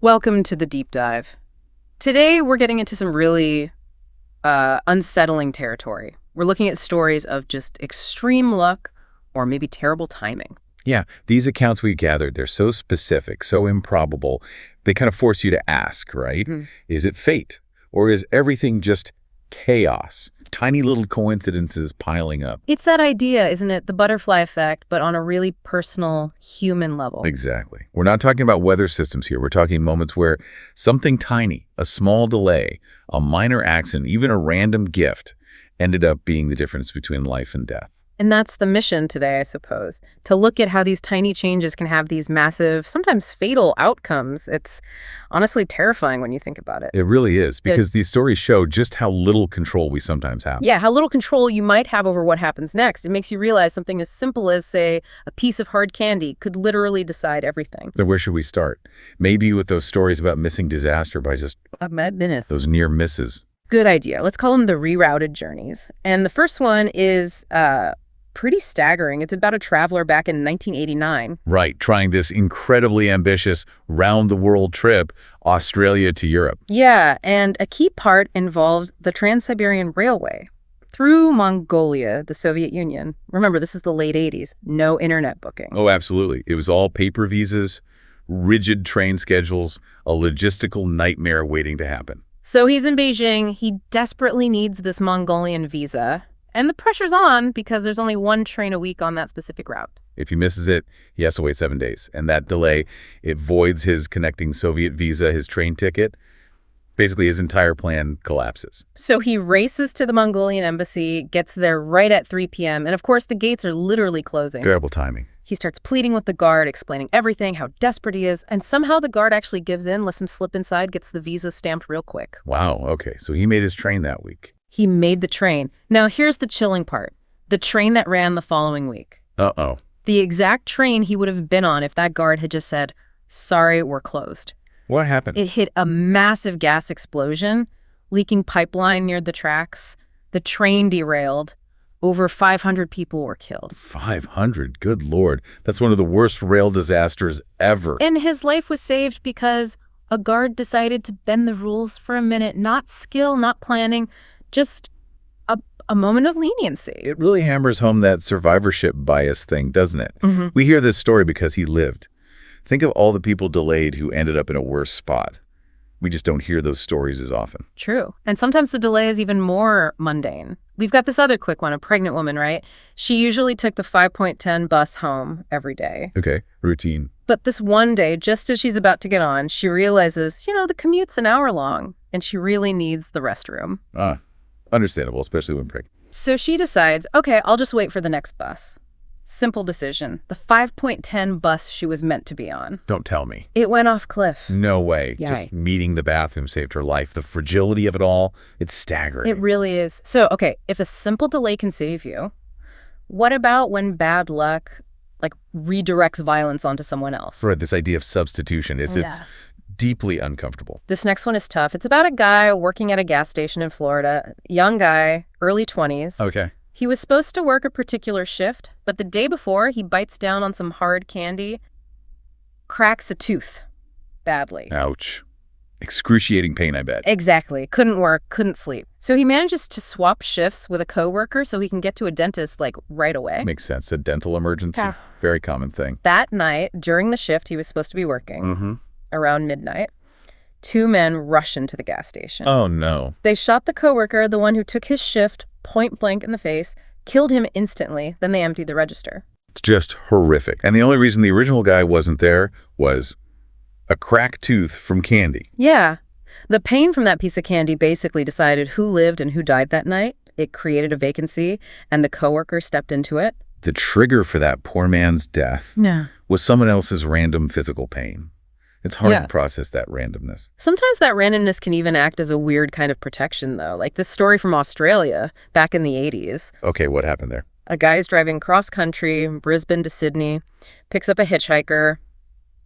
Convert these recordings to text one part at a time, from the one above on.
Welcome to the deep dive. Today, we're getting into some really unsettling territory. We're looking at stories of just extreme luck or maybe terrible timing. Yeah, these accounts we gathered, they're so specific, so improbable, they kind of force you to ask, right? Is it fate? Or is everything just chaos? Tiny little coincidences piling up. It's that idea, isn't it? The butterfly effect, but on a really personal, human level. Exactly. We're not talking about weather systems here. We're talking moments where something tiny, a small delay, a minor accident, even a random gift, ended up being the difference between life and death. And that's the mission today, I suppose, to look at how these tiny changes can have these massive, sometimes fatal outcomes. It's honestly terrifying when you think about it. It really is, because these stories show just how little control we sometimes have. Yeah, how little control you might have over what happens next. It makes you realize something as simple as, say, a piece of hard candy could literally decide everything. So where should we start? Maybe with those stories about missing disaster by just those near misses. Good idea. Let's call them the rerouted journeys. And the first one is pretty staggering. It's about a traveler back in 1989. Right, trying this incredibly ambitious round-the-world trip, Australia to Europe. Yeah, and a key part involved the Trans-Siberian Railway through Mongolia, the Soviet Union. Remember, this is the late 80s. No internet booking. Oh, absolutely. It was all paper visas, rigid train schedules, a logistical nightmare waiting to happen. So he's in Beijing. He desperately needs this Mongolian visa. And the pressure's on because there's only one train a week on that specific route. If he misses it, he has to wait 7 days. And that delay, it voids his connecting Soviet visa, his train ticket. Basically, his entire plan collapses. So he races to the Mongolian embassy, gets there right at 3 p.m. And of course, the gates are literally closing. Terrible timing. He starts pleading with the guard, explaining everything, how desperate he is. And somehow the guard actually gives in, lets him slip inside, gets the visa stamped real quick. Wow, okay. So he made his train that week. He made the train. Now, here's the chilling part. The train that ran the following week. Uh-oh. The exact train he would have been on if that guard had just said, "Sorry, we're closed." What happened? It hit a massive gas explosion, leaking pipeline near the tracks. The train derailed. Over 500 people were killed. 500? Good Lord. That's one of the worst rail disasters ever. And his life was saved because a guard decided to bend the rules for a minute. Not skill, not planning, just a moment of leniency. It really hammers home that survivorship bias thing, doesn't it? We hear this story because he lived. Think of all the people delayed who ended up in a worse spot. We just don't hear those stories as often. True. And sometimes the delay is even more mundane. We've got this other quick one, a pregnant woman, right? She usually took the 5.10 bus home every day. Okay, routine. But this one day, just as she's about to get on, she realizes, the commute's an hour long, and she really needs the restroom. Understandable, especially when pregnant. So she decides, okay, I'll just wait for the next bus. Simple decision. The 5.10 bus she was meant to be on. Don't tell me. It went off cliff. No way. Yeah. Just meeting the bathroom saved her life. The fragility of it all, it's staggering. It really is. So, okay, if a simple delay can save you, what about when bad luck, redirects violence onto someone else? Right, this idea of substitution, it's deeply uncomfortable. This next one is tough. It's about a guy working at a gas station in Florida. Young guy, early 20s. Okay. He was supposed to work a particular shift, but the day before, he bites down on some hard candy, cracks a tooth badly. Ouch. Excruciating pain, I bet. Exactly. Couldn't work, couldn't sleep. So he manages to swap shifts with a coworker so he can get to a dentist, right away. Makes sense. A dental emergency. Yeah. Very common thing. That night, during the shift he was supposed to be working, around midnight, 2 men rush into the gas station. Oh, no. They shot the coworker, the one who took his shift, point blank in the face, killed him instantly, then they emptied the register. It's just horrific. And the only reason the original guy wasn't there was a cracked tooth from candy. Yeah. The pain from that piece of candy basically decided who lived and who died that night. It created a vacancy, and the coworker stepped into it. The trigger for that poor man's death was someone else's random physical pain. It's hard to process that randomness. Sometimes that randomness can even act as a weird kind of protection, though. Like this story from Australia back in the 80s. Okay, what happened there? A guy's driving cross-country, Brisbane to Sydney, picks up a hitchhiker.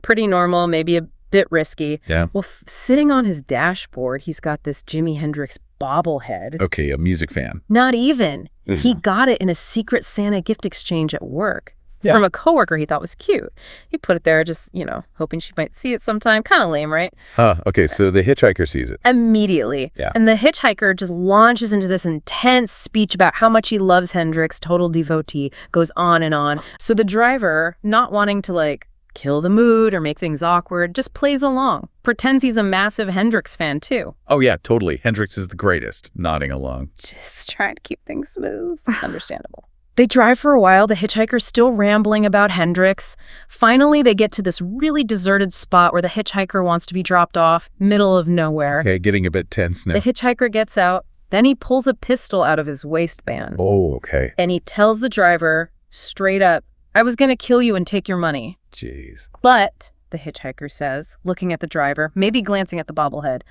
Pretty normal, maybe a bit risky. Yeah. Well, sitting on his dashboard, he's got this Jimi Hendrix bobblehead. Okay, a music fan. Not even. He got it in a Secret Santa gift exchange at work. Yeah. from a coworker he thought was cute. He put it there just, hoping she might see it sometime. Kind of lame, right? Okay, so the hitchhiker sees it. Immediately. Yeah. And the hitchhiker just launches into this intense speech about how much he loves Hendrix, total devotee, goes on and on. So the driver, not wanting to, kill the mood or make things awkward, just plays along. Pretends he's a massive Hendrix fan, too. Oh, yeah, totally. Hendrix is the greatest, nodding along. Just trying to keep things smooth. Understandable. They drive for a while, the hitchhiker's still rambling about Hendrix. Finally, they get to this really deserted spot where the hitchhiker wants to be dropped off, middle of nowhere. Okay, getting a bit tense now. The hitchhiker gets out, then he pulls a pistol out of his waistband. Oh, okay. And he tells the driver, straight up, "I was going to kill you and take your money." Jeez. But, the hitchhiker says, looking at the driver, maybe glancing at the bobblehead,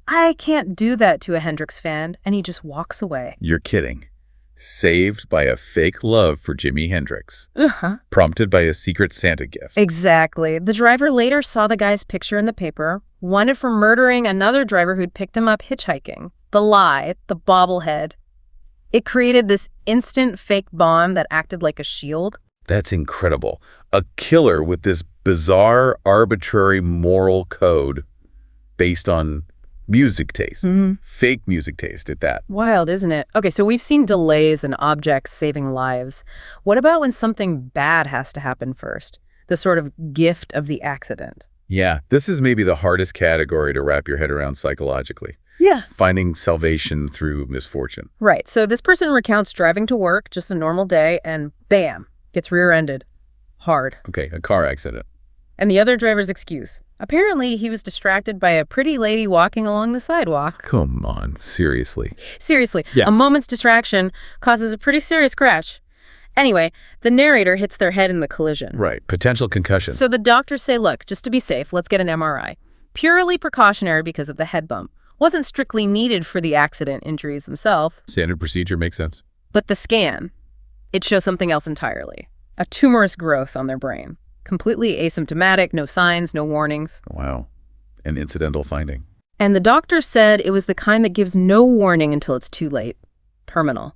"I can't do that to a Hendrix fan," and he just walks away. You're kidding. Saved by a fake love for Jimi Hendrix. Uh-huh. Prompted by a secret Santa gift. Exactly. The driver later saw the guy's picture in the paper, wanted for murdering another driver who'd picked him up hitchhiking. The lie, the bobblehead. It created this instant fake bond that acted like a shield. That's incredible. A killer with this bizarre, arbitrary moral code based on music taste. Fake music taste at that. Wild, isn't it? Okay, so we've seen delays and objects saving lives. What about when something bad has to happen first? The sort of gift of the accident. Yeah, this is maybe the hardest category to wrap your head around psychologically. Yeah. Finding salvation through misfortune. Right, so this person recounts driving to work, just a normal day, and bam, gets rear-ended. Hard. Okay, a car accident. And the other driver's excuse. Apparently, he was distracted by a pretty lady walking along the sidewalk. Come on, seriously. Seriously, Yeah. A moment's distraction causes a pretty serious crash. Anyway, the narrator hits their head in the collision. Right, potential concussion. So the doctors say, look, just to be safe, let's get an MRI. Purely precautionary because of the head bump. Wasn't strictly needed for the accident injuries themselves. Standard procedure makes sense. But the scan, it shows something else entirely. A tumorous growth on their brain. Completely asymptomatic, no signs, no warnings. Wow, an incidental finding. And the doctor said it was the kind that gives no warning until it's too late. Terminal.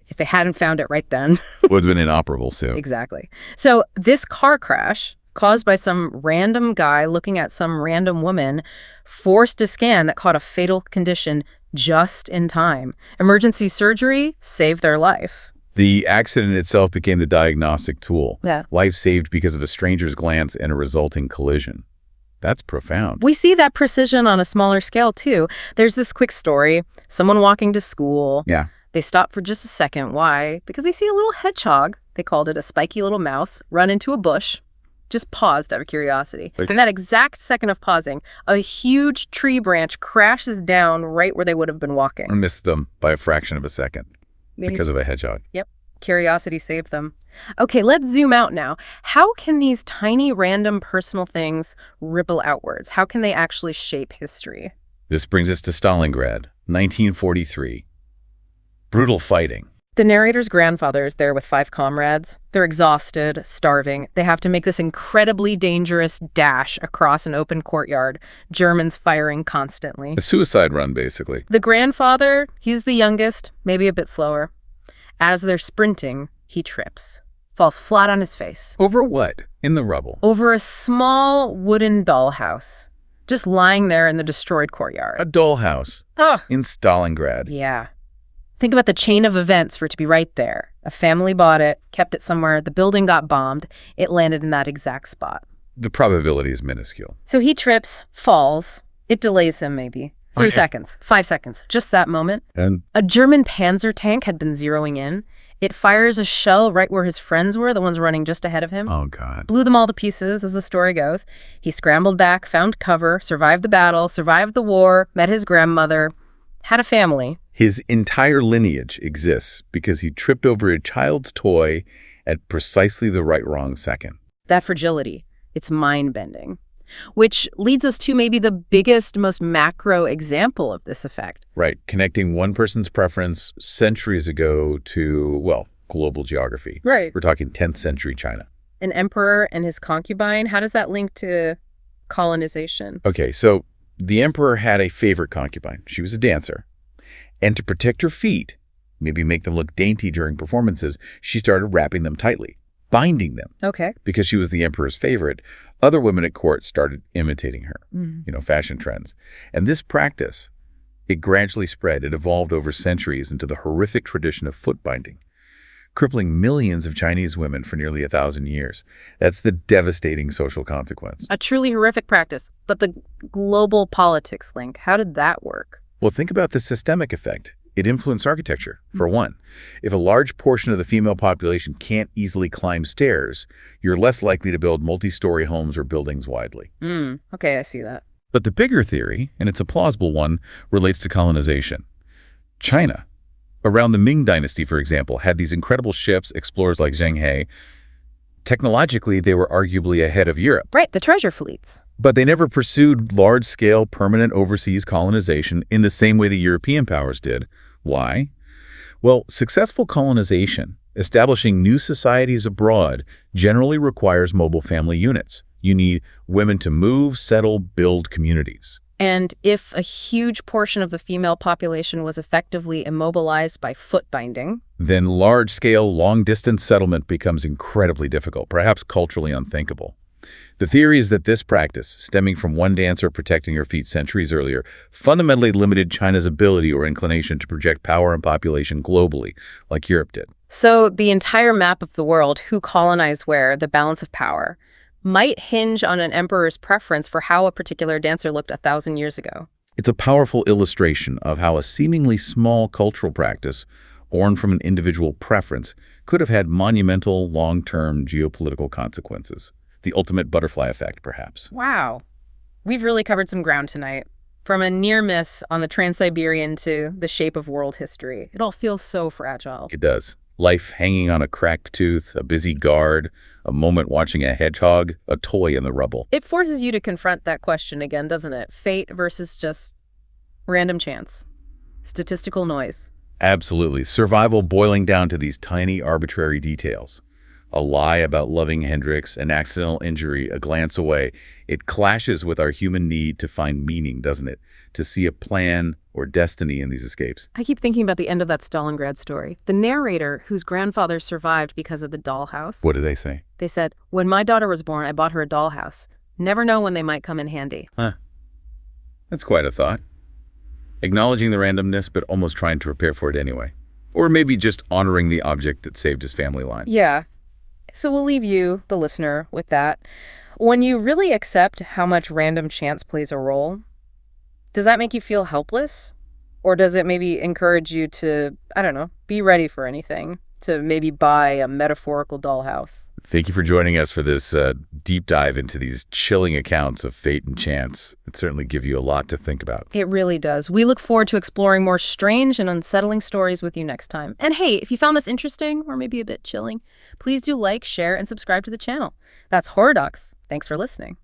If they hadn't found it right then. Would have been inoperable soon. Exactly. So this car crash, caused by some random guy looking at some random woman, forced a scan that caught a fatal condition just in time. Emergency surgery saved their life. The accident itself became the diagnostic tool. Yeah. Life saved because of a stranger's glance and a resulting collision. That's profound. We see that precision on a smaller scale, too. There's this quick story. Someone walking to school. Yeah. They stop for just a second. Why? Because they see a little hedgehog, they called it a spiky little mouse, run into a bush. Just paused out of curiosity. In that exact second of pausing, a huge tree branch crashes down right where they would have been walking. I missed them by a fraction of a second because of a hedgehog. Yep. Curiosity saved them. Okay, let's zoom out now. How can these tiny, random, personal things ripple outwards? How can they actually shape history? This brings us to Stalingrad, 1943. Brutal fighting. The narrator's grandfather is there with 5 comrades. They're exhausted, starving. They have to make this incredibly dangerous dash across an open courtyard, Germans firing constantly. A suicide run, basically. The grandfather, he's the youngest, maybe a bit slower. As they're sprinting, he trips, falls flat on his face. Over what? In the rubble. Over a small wooden dollhouse, just lying there in the destroyed courtyard. A dollhouse. Oh, In Stalingrad. yeah. Think about the chain of events for it to be right there. A family bought it, kept it somewhere, the building got bombed, it landed in that exact spot. The probability is minuscule. So he trips, falls. It delays him maybe. 3 Okay. seconds, 5 seconds, just that moment. And A German Panzer tank had been zeroing in. It fires a shell right where his friends were, the ones running just ahead of him. oh, God. Blew them all to pieces, as the story goes. He scrambled back, found cover, survived the battle, survived the war, met his grandmother, had a family. His entire lineage exists because he tripped over a child's toy at precisely the wrong second. That fragility, it's mind-bending. Which leads us to maybe the biggest, most macro example of this effect. Right, connecting one person's preference centuries ago to, well, global geography. Right. We're talking 10th century China. An emperor and his concubine, how does that link to colonization? Okay, so the emperor had a favorite concubine. She was a dancer. And to protect her feet, maybe make them look dainty during performances, she started wrapping them tightly. binding them. Okay. Because she was the emperor's favorite, other women at court started imitating her, fashion trends. And this practice, it gradually spread. It evolved over centuries into the horrific tradition of foot binding, crippling millions of Chinese women for nearly 1,000 years. That's the devastating social consequence. A truly horrific practice. But the global politics link, how did that work? Well, think about the systemic effect. It influenced architecture, for one. If a large portion of the female population can't easily climb stairs, you're less likely to build multi-story homes or buildings widely. Okay, I see that. But the bigger theory, and it's a plausible one, relates to colonization. China, around the Ming Dynasty, for example, had these incredible ships, explorers like Zheng He. Technologically, they were arguably ahead of Europe. Right, the treasure fleets. But they never pursued large-scale, permanent overseas colonization in the same way the European powers did. Why? Well, successful colonization, establishing new societies abroad, generally requires mobile family units. You need women to move, settle, build communities. And if a huge portion of the female population was effectively immobilized by foot binding, then large-scale, long-distance settlement becomes incredibly difficult, perhaps culturally unthinkable. The theory is that this practice, stemming from one dancer protecting her feet centuries earlier, fundamentally limited China's ability or inclination to project power and population globally, like Europe did. So the entire map of the world, who colonized where, the balance of power, might hinge on an emperor's preference for how a particular dancer looked 1,000 years ago. It's a powerful illustration of how a seemingly small cultural practice, born from an individual preference, could have had monumental, long-term geopolitical consequences. The ultimate butterfly effect, perhaps. Wow. We've really covered some ground tonight. From a near miss on the Trans-Siberian to the shape of world history. It all feels so fragile. It does. Life hanging on a cracked tooth, a busy guard, a moment watching a hedgehog, a toy in the rubble. It forces you to confront that question again, doesn't it? Fate versus just random chance. Statistical noise. Absolutely. Survival boiling down to these tiny, arbitrary details. A lie about loving Hendrix, an accidental injury, a glance away. It clashes with our human need to find meaning, doesn't it? To see a plan or destiny in these escapes. I keep thinking about the end of that Stalingrad story. The narrator, whose grandfather survived because of the dollhouse. What did they say? They said, "When my daughter was born, I bought her a dollhouse. Never know when they might come in handy." Huh. That's quite a thought. Acknowledging the randomness, but almost trying to prepare for it anyway. Or maybe just honoring the object that saved his family line. Yeah. So we'll leave you, the listener, with that. When you really accept how much random chance plays a role, does that make you feel helpless? Or does it maybe encourage you to, I don't know, be ready for anything? To maybe buy a metaphorical dollhouse? Thank you for joining us for this deep dive into these chilling accounts of fate and chance. It certainly give you a lot to think about. It really does. We look forward to exploring more strange and unsettling stories with you next time. And hey, if you found this interesting or maybe a bit chilling, please do like, share, and subscribe to the channel. That's Horror Docs. Thanks for listening.